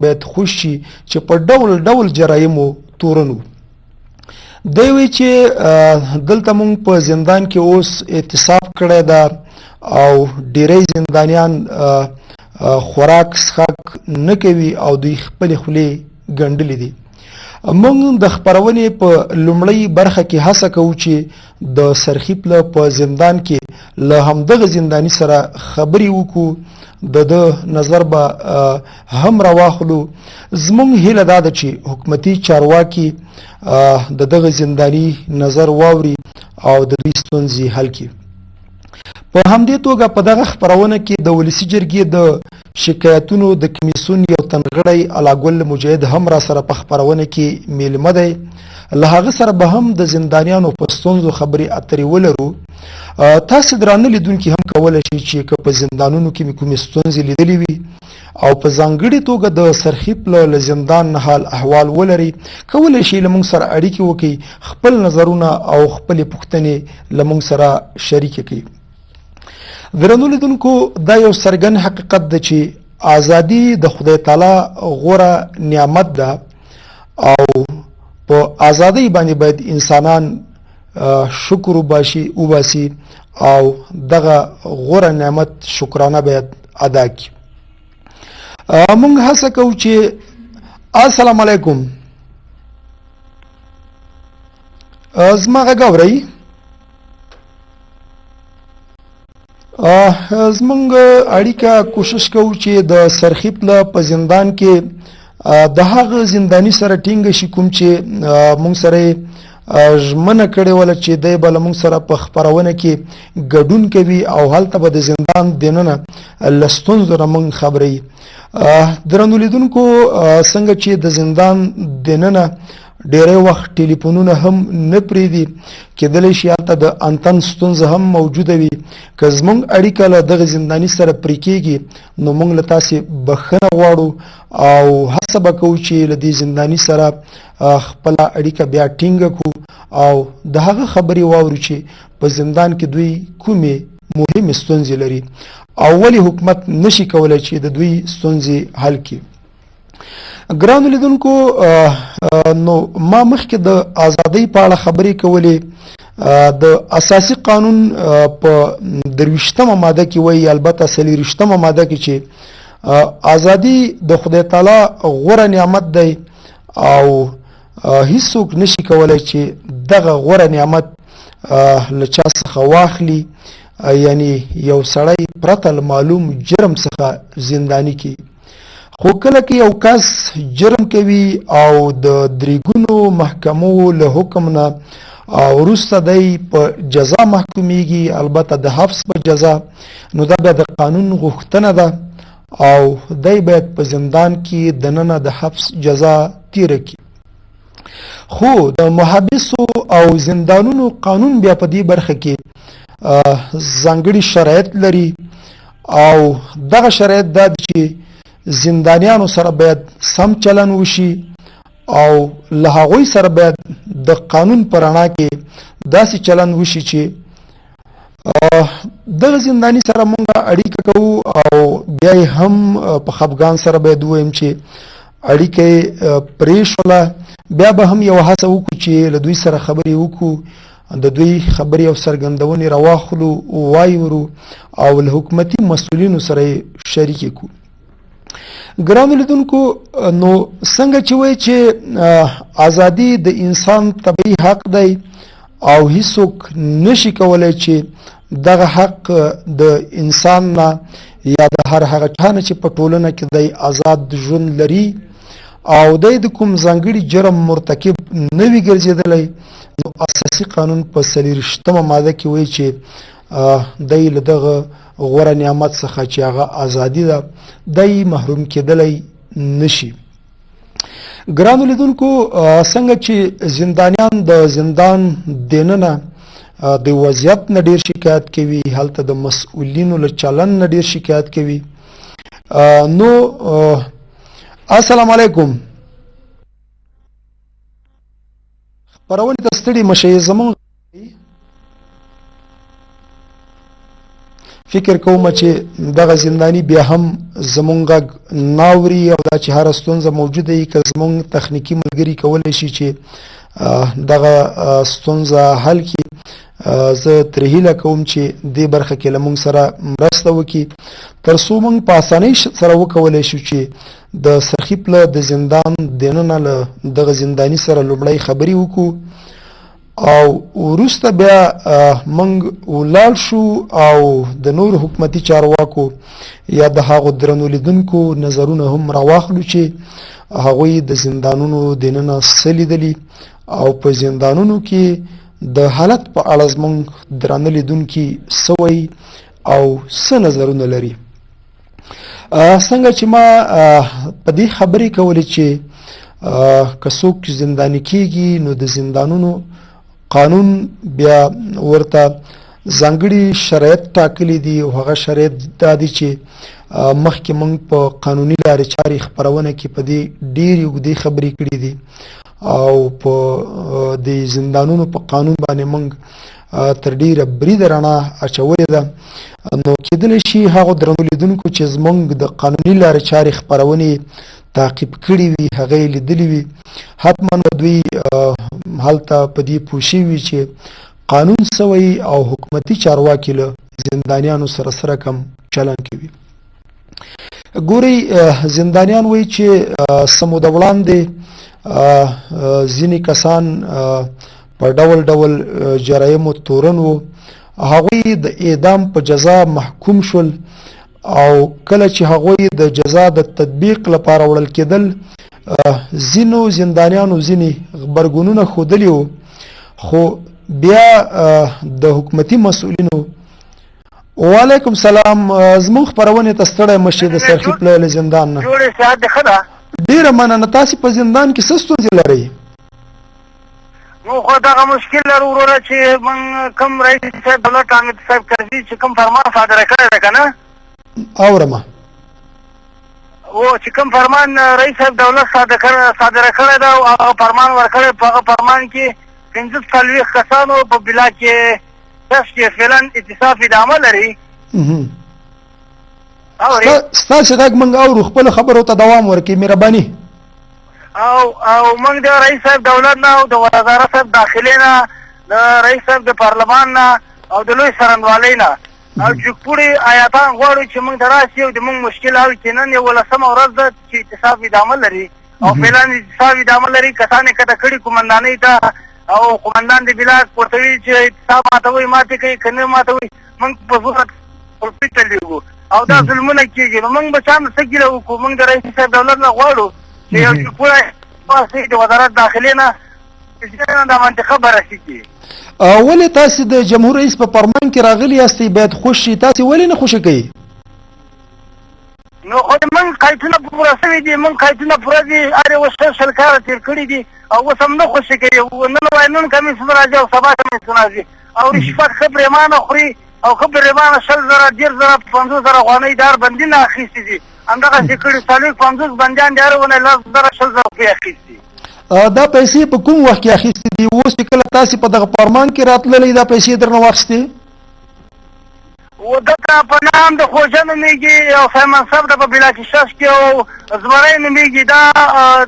باید خوش شي چې په ډول ډول جرایمو تورن وو. دی وایي چې دلته مونږ په زندان کې اوس احتساب کړی ده او ډیری زندانیان خوراک څښاک نه کوي او دوی خپلې خولې ګنډلې دي. موږ د خپرونې په لومړۍ برخه کې هڅه کوو چې د سرخیپله په زندان کې له همدغه زنداني سره خبرې وکړو، د نظر به هم راواخلو. زموږ هیله دا ده چې حکومتي چارواکي د دغه زنداني نظر واوري او د دوی ستونزې حل کړي. په همدې توګه په دغه خپرونه کې د ولسي جرګې د شکایتونو د کمیسیون یو تنغړی علاګل مجاهد هم را سره په خپرونه کې میلمه دی. له هغه سره به هم د زندانیانو په ستونزو خبرې اترې ولرو. تاسو درانه لیدونکي هم کولی شئ چې که په زندانونو کې مې کومې ستونزې لیدلې وي او په ځانګړې توګه د سرخیپله له زندان نه حال احوال ولري، کولی شئ له موږ سره اړیکې وکړئ، خپل نظرونه او خپلې پوښتنې له موږ سره شریکې کړئ. درنو لیدونکو، دا یو څرګند حقیقت ده چې ازادي د خدای تعالی غوره نعمت ده او په ازادۍ باندې باید انسانان شکر وباسي او دغه غوره نعمت شکرانه باید ادا کړي. موږ هڅه کوو چې السلام علیکم، زما غږ اورئ؟ زمونږ اړیکه کوشش کوو چې د سرخیپله په زندان کې د هغه زنداني سره ټینګه شي کوم چې مونږ سره ژمنه کړې وله چې دی به له مونږ سره په خپرونه کې ګډون کوي او هلته به د زندان دننه له ستونزو نه مونږ خبروي. درنو لیدونکو، څنګه چې د زندان دننه ډیری وخت ټلیفونونه هم نه پرېږدي، کیدلی شي هلته د انتن ستونزه هم موجوده وي. که زموږ اړیکه له دغه زنداني سره پرې کېږي نو موږ له تاسې بخښنه غواړو او هڅه به کوو چې له دې زنداني سره خپله اړیکه بیا ټینګه کړو او د هغه خبرې واورو چې په زندان کې دوی کومې مهمې ستونزې لري او ولې حکومت نشي کولی چې د دوی ستونزې حل کړي. ګرانو لیدونکو، نو ما مخکې د ازادۍ په اړه خبرې کولې. د اساسي قانون په 23مه ماده کې وایي، البته 40مه ماده کې، چې ازادي د خدای تعالی غوره نعمت دی او هیڅوک نشي کولی چې دغه غوره نعمت له چا څخه واخلي، یعنی یو سړی پرته له معلوم جرم څخه زنداني کی. خو کله کې یو کس جرم کوي او د دریګونو محکمو له حکم نه وروسته دی په جزا محکومیږي، البته د حبس په جزا، نو دا بیا د قانون غوښتنه ده او دی باید په زندان کې دننه د حبس جزا تیره کړي. خو د محبسو او زندانونو قانون بیا په دې برخه کې ځانګړي شرایط لري او دغه شرایط دا دي چې زندانیانو سره باید سم چلن وشي او له هغوی سره باید د قانون په رڼا کې داسې چلن وشي چې دغه زنداني سره مونږ اړیکه کوو او بیا هم په خفګان سره باید ووایم چې اړیکه پرېښوله، بیا به هم یو هڅه وکړو چې له دوی سره خبرې وکړو، د دوی خبرې او څرګندونې راواخلو، وایورو او له حکومتي مسؤلینو سره شریکې کړو. ګرانو لیدونکو، نو څنګه چې وایي چې ازادي د انسان طبیعي حق دی او هیڅوک نشي کولی چې دغه حق د انسان نه یا د هر هغه چا نه چې په ټولنه کې دی آزاد ژوند لري او دی د کوم ځانګړي جرم مرتکب نه وي ګرځېدلی، نو اساسي قانون په 40مه ماده کې وایي چې دی له دغه غوره نعمت څخه چې هغه ازادي ده دی محروم کېدلی نشي. ګرانو لیدونکو، څنګه چې زندانیان د زندان دننه د وضعیت نه ډیر شکایت کوي، هلته د مسؤلینو له چلن نه ډیر شکایت کوي. نو السلام علیکم، خپرونې ته ستړي مشئ. زموږ فکر کوم چې دغه زندانی بیا هم زمونږ غږ ناوري او دا چې هره ستونزه موجوده وي که زمونږ تخنیکي ملګري کولی شي چې دغه ستونزه حل کړي زه ترې هیله کوم چې دې برخه کې له موږ سره مرسته وکړي تر څو موږ په اسانۍ سره وکولی شو چې د سرخیپ له د زندان دننه له دغه زنداني سره لومړی خبرې وکړو او وروسته بیا موږ ولاړ شو او د نور حکومتي چارواکو یا د هغو درنو لیدونکو نظرونه هم راواخلو چې هغوی د زندانونو دننه څه لیدلي او په زندانونو کې د حالت په اړه زموږ درانه لیدونکي څه وایي او څه نظرونه لري. څنګه چې ما په دې خبرې کولې چې که څوک زنداني کېږي نو د زندانونو قانون بیا ورته ځانګړي شرایط ټاکلي دي او هغه شرایط دا دي چې مخکې موږ په قانوني لارې چارې خپرونه کې په دې ډېرې اوږدې خبرې کړي دي او په د زندانونو په قانون باندې موږ تر ډیره بریده رڼا اچولې ده نو کېدلی شي هغو درنو لیدونکو چې زموږ د قانوني لارې چارې خپرونې تعقیب کړي وي هغه یې لیدلي وي حتما به دوی هلته په دې پوه شوي وي چې قانون څه وایي او حکومتي چارواکي له زندانیانو سره سره کم چلن کوي. ګورئ زندانیان وایي چې څه موده وړاندې ځینې کسان په ډول ډول جرایمو تورن وو هغوی د اعدام په جزا محکوم شول او کله چې هغوی د جزا د تطبیق لپاره وړل کېدل ځینو زندانیانو ځینې غبرګونونه ښودلي وو خو بیا د حکومتي مسؤلینو وعلیکم سلام زموږ خپرونې ته ستړی مشي د سرخیپ له زندان نه ډیره مننه تاسې په زندان کې څه ستونزې لرئ؟ نو خو دغه مشکل لرو وروره چې موږ کوم رئیس صاحب دولت حامد صاحب کرزي چې کوم فرمان صادره کړی دی که نه اورمه او چې کوم فرمان رئیس صاحب دولت صادره کړی ده او هغه فرمان ورکړی په هغه فرمان کې 45 کسانو په بلا کې چې فعلا اعتصاب ادامه لري ستاسې غږ موږ اورو خپلو خبرو ته دوام ورکړئ مهرباني او موږ د رئیس صاحب دولت نه او د وزارت صاحب داخلې نه د رئیس صاحب د پارلمان نه او د لوی څارنوالۍ نه او جګپوړي آیاتان غواړو چې موږ ته راشي او د موږ مشکل حل کړي. نن 11مه ورځ ده چې اعتصاب ادامه لري او فعلا اعتصاب ادامه لري کسان یې کډه کړي قومندانۍ ته او قومندان د بلاک ورته وایي چې اعتصاب ماتوئ ماتې کوي که نه ماتوئ موږ په زور خپلپۍ ته لیږو او دا ظلمونه کېږي نو موږ به چا نه څه ګیله وکړو موږ د رئیس صاحب دولت نه غواړو چې یو جګپوړی د وزارت داخلې نه دا منطقه بررسي کړي. ولې تاسې د جمهور رئیس په فرمان کې راغلي یاستئ باید خوش شي تاسې ولې نه خوشي کوي؟ نو خو موږ قیدونه پوره شوي دي موږ قیدونه پوره دي هر اوس شل کاله تېر کړي دي او اوس هم نه خوشي کوي نن وایي نن کمیسیون راځي او سبا کمیسیون راځي او رشوت ښه پرېمانه خوري او ښه پرېمانه 100,000 100,000 50,000 افغانۍ دار بندي نه اخیستي دي همدغسې کړي 40-50 بندیان د هر ونې 10,000 روپۍ اخیستي. دا پیسې په کوم وخت کې اخیستې دي اوس چې کله تاسې په دغه فرمان کې راتللی دا پیسې درنه واخیستې؟ و دلته په نام د خوجه نومېږي او سایمن صاحب د په بلاکشاش کې او زمری نومېږي دا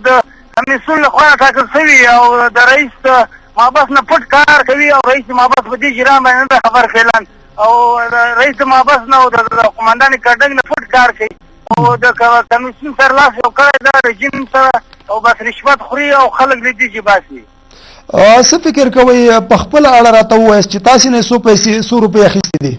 د کمیسیون لخوا ټاکل شوي او د رئیس محبس نه پټ کار کوي او رئیس محبس په دې جرام باندې نه ده خبر فعلا او رئیس محبس نه او د قومندان کډنګ نه پټ کار کوي او د کمیسیون سره لاس یو کړی ده رژیم سره او بس رشوت خوري او خلک له دې چې باسي. څه فکر کوئ په خپله اړه راته ووایاست چې تاسې نه څو روپۍ اخیستې دي؟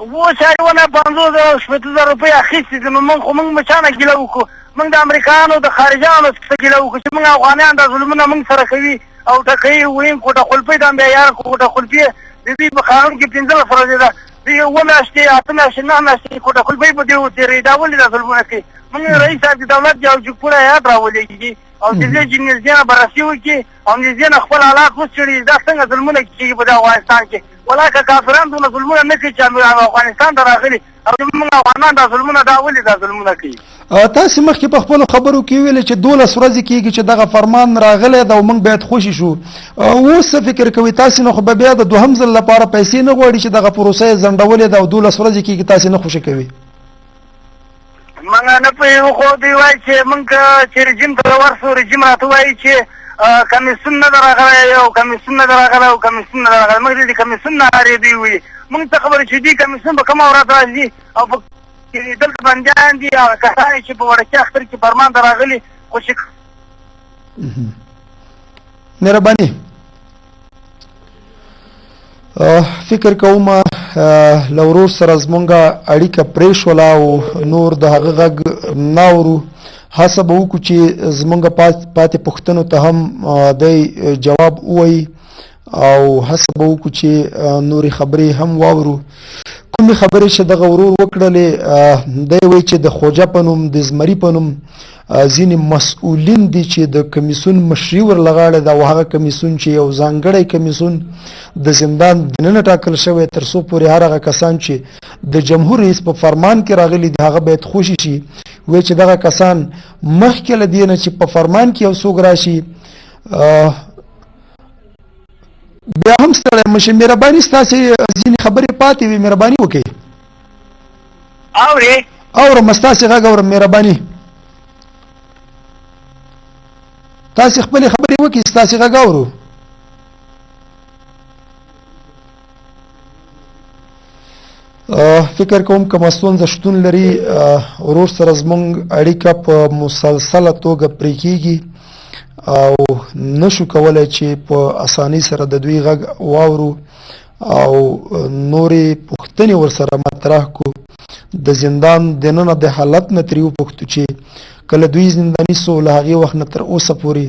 و چارونه 50,000 روپۍ اخیستې دي نو موږ خو موږ به چا نه ګیله وکړو موږ د امریکایانو د خارجیانو څخه ګیله وکړو چې موږ افغانیان دا ظلمونه موږ سره کوي او ټکوي ویم کوټه خلپۍ دا بیا یاره کوټه خلپۍ د دوی په قانون کې 15 ورځې ده دوی 7 میاشتې 8 میاشتې 9 میاشتې کوټه خلپۍ په دې وتېروي دا ولې دا ظلمونه کوي موږ رئیس صاحب د دولت یو جګپوړی هیات راولېږي او د دې چې نږدې نه بررسي وکړي او نږدې نه خپل حالات وڅېړي دا څنګه ظلمونه کېږي په افغانستان کې ولا که کافران دونه ظلمونه نه کوي چې افغانستان ته راغلي او موږ افغانان دا ظلمونه دا ولې دا ظلمونه کوي. تاسو مخکې په خپل خبرو کې ویل چې 12 ورځې کېږي چې دغه فرمان راغلی دا او موږ باید خوشي شو. اوس فکر کوي تاسو نه خو به بیا د دوهم ځل لپاره پیسې نه غواړي چې دغه پروسه ځنډولې ده او 12 ورځې کېږي تاسو نه خوشي کوي؟ موږ نه پوهېږو خو دوی وایي چې موږ چې رژیم ته ورسو رژیم راته وایي چې کمیسیون نه ده راغلی او کمیسیون نه ده راغلی او کمیسیون نه ده راغلی. موږ د کمیسیون نه اورېدی وي موږ ته خبره چې دوی کمیسیون به کومه ورځ راځي او دلته بندیان دي هغه کسان چې په وړکي اختر کې فرمان ته راغلي خوشي. مهرباني فکر کوم له ورور سره زمونږه اړیکه پرې شوله او نور د هغه غږ نه اورو. هڅه به وکړو چې زمونږ پاتې پوښتنو ته هم دی جواب ووایي او هڅه به وکړو چې نورې خبرې هم واورو. کومې خبرې چې دغه ورور وکړلې دی وایي چې د خوجه په نوم د زمري په نوم ځینې مسؤلین دي چې د کمیسیون مشري ورلغاړې ده او هغه کمیسیون چې یو ځانګړی کمیسیون د زندان دننه ټاکل شوی تر څو پورې هر هغه کسان چې د جمهور رئیس په فرمان کې راغلي دي هغه باید خوشي شي. وایي چې دغه کسان مخکې له دې نه چې په فرمان کې یو څوک راشي بیا هم ستړی مشي. مهرباني ستاسې ځینې خبرې پاتې وي مهرباني وکړئ. اورم ستاسې غږ اورم مهرباني تاسې خپلې خبرې وکړئ ستاسې غږ اورو. فکر کوم که ستونزه شتون لري ورور سره زموږ اړیکه په مسلسله توګه پرې کېږي او نشو کولی چې په اسانۍ سره د دوی غږ واورو او نورې پوښتنې ورسره مطرح کړو. د زندان دننه د حالت نه ترې وپوښتو چې کله دوی زنداني سو له هغې وخت نه تر اوسه پورې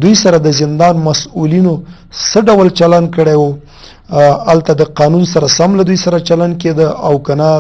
دوی سره د زندان مسؤلینو څه ډول چلن کړی و، هلته د قانون سره سم له دوی سره چلن کېده او که نه